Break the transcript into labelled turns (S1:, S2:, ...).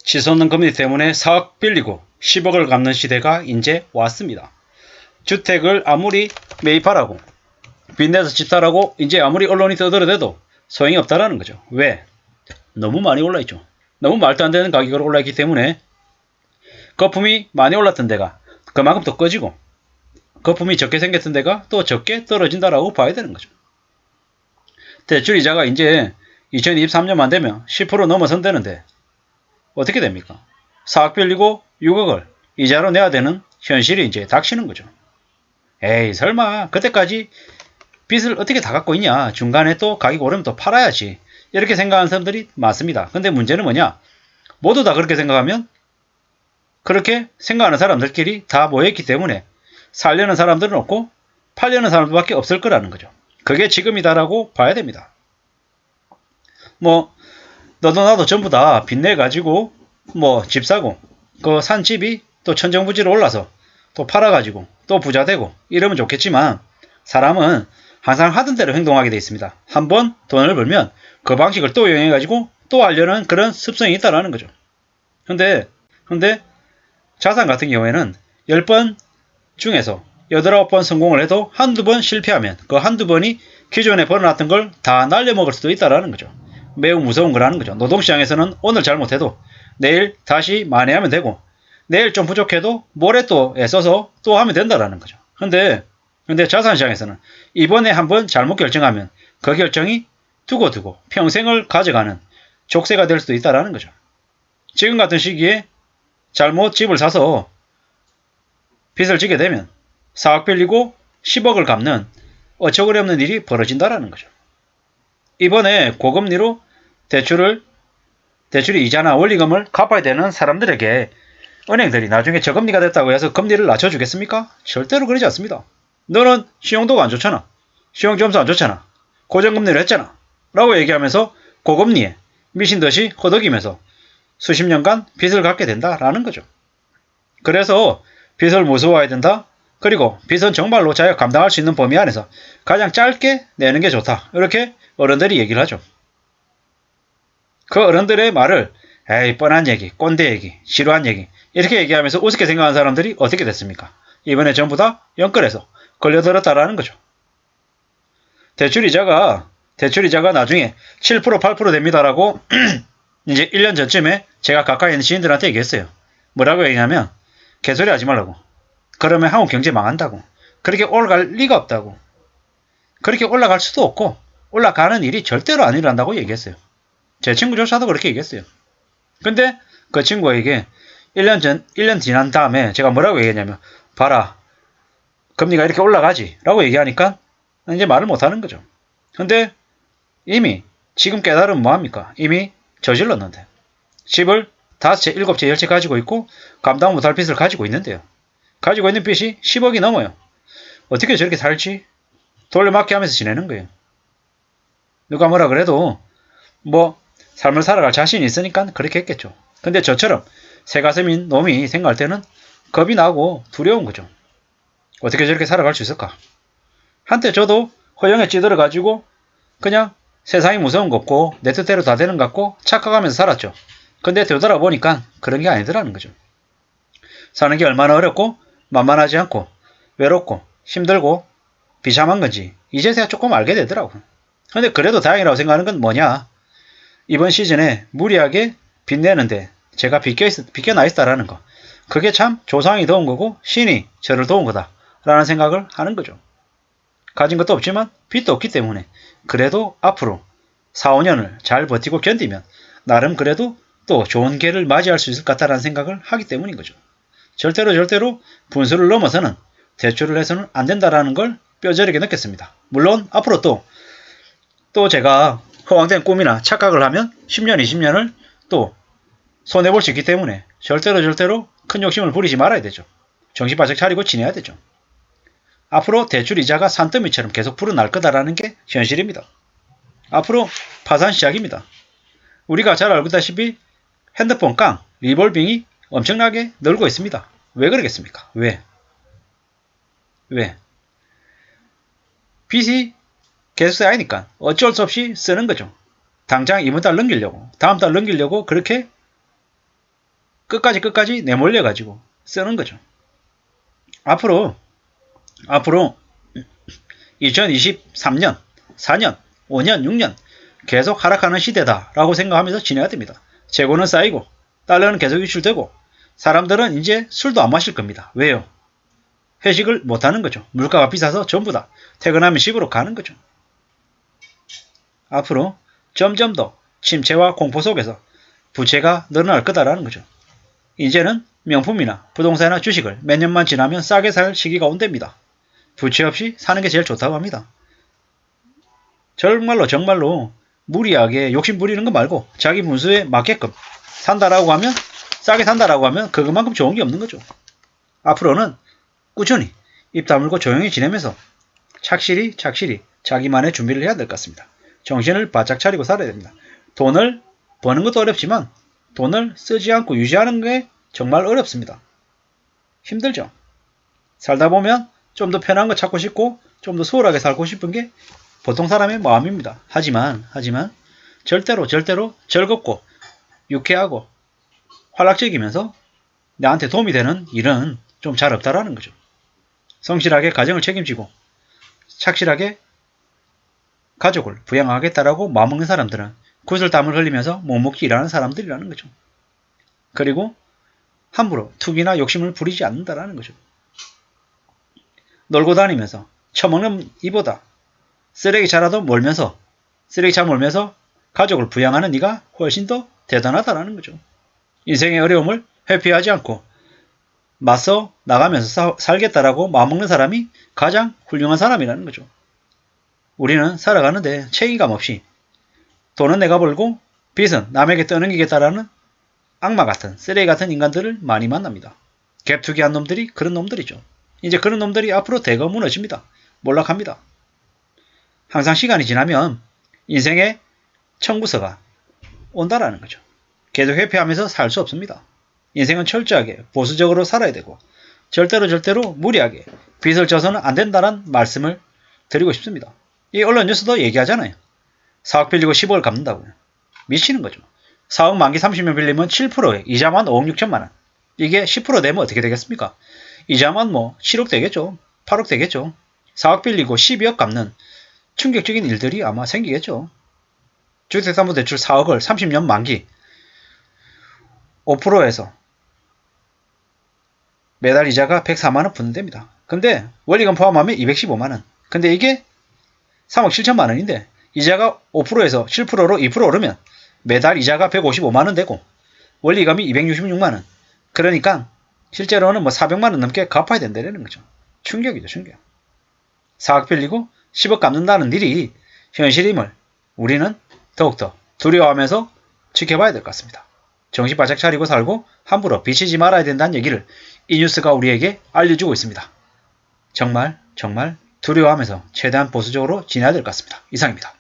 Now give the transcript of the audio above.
S1: 치솟는 금리 때문에 4억 빌리고 10억을 갚는 시대가 이제 왔습니다. 주택을 아무리 매입하라고 빚내서 집사라고 이제 아무리 언론이 떠들어대도 소용이 없다라는 거죠. 왜? 너무 많이 올라있죠. 너무 말도 안 되는 가격으로 올라있기 때문에 거품이 많이 올랐던 데가 그만큼 더 꺼지고 거품이 적게 생겼던 데가 또 적게 떨어진다라고 봐야 되는 거죠. 대출이자가 이제 2023년만 되면 10% 넘어선다는데 어떻게 됩니까? 4억 빌리고 6억을 이자로 내야 되는 현실이 이제 닥치는 거죠. 에이 설마 그때까지 빚을 어떻게 다 갖고 있냐, 중간에 또 가격 오르면 또 팔아야지, 이렇게 생각하는 사람들이 많습니다. 근데 문제는 뭐냐, 모두 다 그렇게 생각하면 그렇게 생각하는 사람들끼리 다 모여있기 때문에 살려는 사람들은 없고 팔려는 사람들밖에 없을 거라는 거죠. 그게 지금이다라고 봐야 됩니다. 뭐 너도 나도 전부 다 빚내 가지고 뭐 집 사고 그 산 집이 또 천정부지로 올라서 또 팔아가지고 또 부자 되고 이러면 좋겠지만 사람은 항상 하던 대로 행동하게 되어 있습니다. 한번 돈을 벌면 그 방식을 또 이용해가지고 또 하려는 그런 습성이 있다는 거죠. 근데 자산 같은 경우에는 10번 중에서 8, 9번 성공을 해도 한두 번 실패하면 그 한두 번이 기존에 벌어놨던 걸 다 날려먹을 수도 있다는 거죠. 매우 무서운 거라는 거죠. 노동시장에서는 오늘 잘못해도 내일 다시 만회하면 되고 내일 좀 부족해도 모레 또 애써서 또 하면 된다는 거죠. 근데 자산시장에서는 이번에 한번 잘못 결정하면 그 결정이 두고두고 평생을 가져가는 족쇄가 될 수도 있다는 거죠. 지금 같은 시기에 잘못 집을 사서 빚을 지게 되면 4억 빌리고 10억을 갚는 어처구니 없는 일이 벌어진다는 거죠. 이번에 고금리로 대출이 이자나 원리금을 갚아야 되는 사람들에게 은행들이 나중에 저금리가 됐다고 해서 금리를 낮춰주겠습니까? 절대로 그러지 않습니다. 너는 신용도가 안 좋잖아. 신용점수 안 좋잖아. 고정금리로 했잖아. 라고 얘기하면서 고금리에 미친듯이 허덕이면서 수십 년간 빚을 갚게 된다라는 거죠. 그래서 빚을 무서워해야 된다. 그리고 빚은 정말로 자기가 감당할 수 있는 범위 안에서 가장 짧게 내는 게 좋다. 이렇게 어른들이 얘기를 하죠. 그 어른들의 말을 에이 뻔한 얘기, 꼰대 얘기, 지루한 얘기 이렇게 얘기하면서 우습게 생각하는 사람들이 어떻게 됐습니까? 이번에 전부 다 연끌해서 걸려들었다라는 거죠. 대출이자가 나중에 7%, 8% 됩니다라고 이제 1년 전쯤에 제가 가까이 있는 지인들한테 얘기했어요. 뭐라고 얘기하면 개소리 하지 말라고. 그러면 한국 경제 망한다고. 그렇게 올라갈 리가 없다고. 그렇게 올라갈 수도 없고 올라가는 일이 절대로 안 일어난다고 얘기했어요. 제 친구조차도 그렇게 얘기했어요. 근데 그 친구에게 1년 지난 다음에 제가 뭐라고 얘기했냐면 봐라 금리가 이렇게 올라가지 라고 얘기하니까 이제 말을 못하는 거죠. 근데 이미 지금 깨달으면 뭐합니까? 이미 저질렀는데 집을 5채, 7채, 10채 가지고 있고 감당 못할 빚을 가지고 있는데요. 가지고 있는 빚이 10억이 넘어요. 어떻게 저렇게 살지? 돌려막기 하면서 지내는 거예요. 누가 뭐라 그래도 뭐 삶을 살아갈 자신이 있으니까 그렇게 했겠죠. 근데 저처럼 새가슴인 놈이 생각할 때는 겁이 나고 두려운 거죠. 어떻게 저렇게 살아갈 수 있을까? 한때 저도 허영에 찌들어가지고 그냥 세상이 무서운 것 같고 내 뜻대로 다 되는 것 같고 착각하면서 살았죠. 근데 되돌아보니까 그런 게 아니더라는 거죠. 사는 게 얼마나 어렵고 만만하지 않고 외롭고 힘들고 비참한 건지 이제서야 조금 알게 되더라고요. 근데 그래도 다행이라고 생각하는 건 뭐냐? 이번 시즌에 무리하게 빚내는데 제가 빚겨나 있다라는 거. 그게 참 조상이 도운 거고 신이 저를 도운 거다라는 생각을 하는 거죠. 가진 것도 없지만 빚도 없기 때문에 그래도 앞으로 4, 5년을 잘 버티고 견디면 나름 그래도 또 좋은 기회를 맞이할 수 있을 것 같다라는 생각을 하기 때문인 거죠. 절대로 분수를 넘어서는 대출을 해서는 안 된다라는 걸 뼈저리게 느꼈습니다. 물론 앞으로 또 제가 허황된 꿈이나 착각을 하면 10년, 20년을 또 손해볼 수 있기 때문에 절대로 큰 욕심을 부리지 말아야 되죠. 정신 바짝 차리고 지내야 되죠. 앞으로 대출 이자가 산더미처럼 계속 불어날 거다라는 게 현실입니다. 앞으로 파산 시작입니다. 우리가 잘 알고 있다시피 핸드폰 깡, 리볼빙이 엄청나게 늘고 있습니다. 왜 그러겠습니까? 왜? 빚이 계속 쌓이니까 어쩔 수 없이 쓰는 거죠. 당장 이번 달 넘기려고, 다음 달 넘기려고 그렇게 끝까지 내몰려가지고 쓰는 거죠. 앞으로 2023년, 4년, 5년, 6년 계속 하락하는 시대다라고 생각하면서 지내야 됩니다. 재고는 쌓이고 달러는 계속 유출되고 사람들은 이제 술도 안 마실 겁니다. 왜요? 회식을 못하는 거죠. 물가가 비싸서 전부 다 퇴근하면 집으로 가는 거죠. 앞으로 점점 더 침체와 공포 속에서 부채가 늘어날 거다라는 거죠. 이제는 명품이나 부동산이나 주식을 몇 년만 지나면 싸게 살 시기가 온답니다. 부채 없이 사는 게 제일 좋다고 합니다. 정말로 무리하게 욕심 부리는 거 말고 자기 분수에 맞게끔 산다라고 하면 싸게 산다라고 하면 그것만큼 좋은 게 없는 거죠. 앞으로는 꾸준히 입 다물고 조용히 지내면서 착실히 자기만의 준비를 해야 될 것 같습니다. 정신을 바짝 차리고 살아야 됩니다. 돈을 버는 것도 어렵지만 돈을 쓰지 않고 유지하는 게 정말 어렵습니다. 힘들죠. 살다 보면 좀 더 편한 거 찾고 싶고 좀 더 수월하게 살고 싶은 게 보통 사람의 마음입니다. 하지만 절대로 즐겁고 유쾌하고 활락적이면서 나한테 도움이 되는 일은 좀 잘 없다라는 거죠. 성실하게 가정을 책임지고 착실하게 가족을 부양하겠다라고 마음먹는 사람들은 구슬땀을 흘리면서 묵묵히 일하는 사람들이라는 거죠. 그리고 함부로 투기나 욕심을 부리지 않는다라는 거죠. 놀고 다니면서 처먹는 이보다 쓰레기 차라도 몰면서 가족을 부양하는 네가 훨씬 더 대단하다라는 거죠. 인생의 어려움을 회피하지 않고 맞서 나가면서 살겠다라고 마음먹는 사람이 가장 훌륭한 사람이라는 거죠. 우리는 살아가는데 책임감 없이 돈은 내가 벌고 빚은 남에게 떠넘기겠다라는 악마 같은 쓰레기 같은 인간들을 많이 만납니다. 갭투기한 놈들이 그런 놈들이죠. 이제 그런 놈들이 앞으로 대거 무너집니다. 몰락합니다. 항상 시간이 지나면 인생의 청구서가 온다라는 거죠. 계속 회피하면서 살 수 없습니다. 인생은 철저하게 보수적으로 살아야 되고 절대로 무리하게 빚을 져서는 안 된다는 말씀을 드리고 싶습니다. 이 언론 뉴스도 얘기하잖아요. 4억 빌리고 15억 갚는다고요. 미치는 거죠. 4억 만기 30년 빌리면 7%에 이자만 5억 6천만 원. 이게 10% 되면 어떻게 되겠습니까? 이자만 7억 되겠죠. 8억 되겠죠. 4억 빌리고 12억 갚는 충격적인 일들이 아마 생기겠죠. 주택담보대출 4억을 30년 만기 5%에서 매달 이자가 104만원 붙는답니다. 근데 원리금 포함하면 215만원. 근데 이게 3억 7천만 원인데 이자가 5%에서 7%로 2% 오르면 매달 이자가 155만원 되고 원리금이 266만원. 그러니까 실제로는 400만원 넘게 갚아야 된다는 거죠. 충격이죠, 충격. 4억 빌리고 10억 갚는다는 일이 현실임을 우리는 더욱더 두려워하면서 지켜봐야 될 것 같습니다. 정신 바짝 차리고 살고 함부로 비치지 말아야 된다는 얘기를 이 뉴스가 우리에게 알려주고 있습니다. 정말 두려워하면서 최대한 보수적으로 지내야 될 것 같습니다. 이상입니다.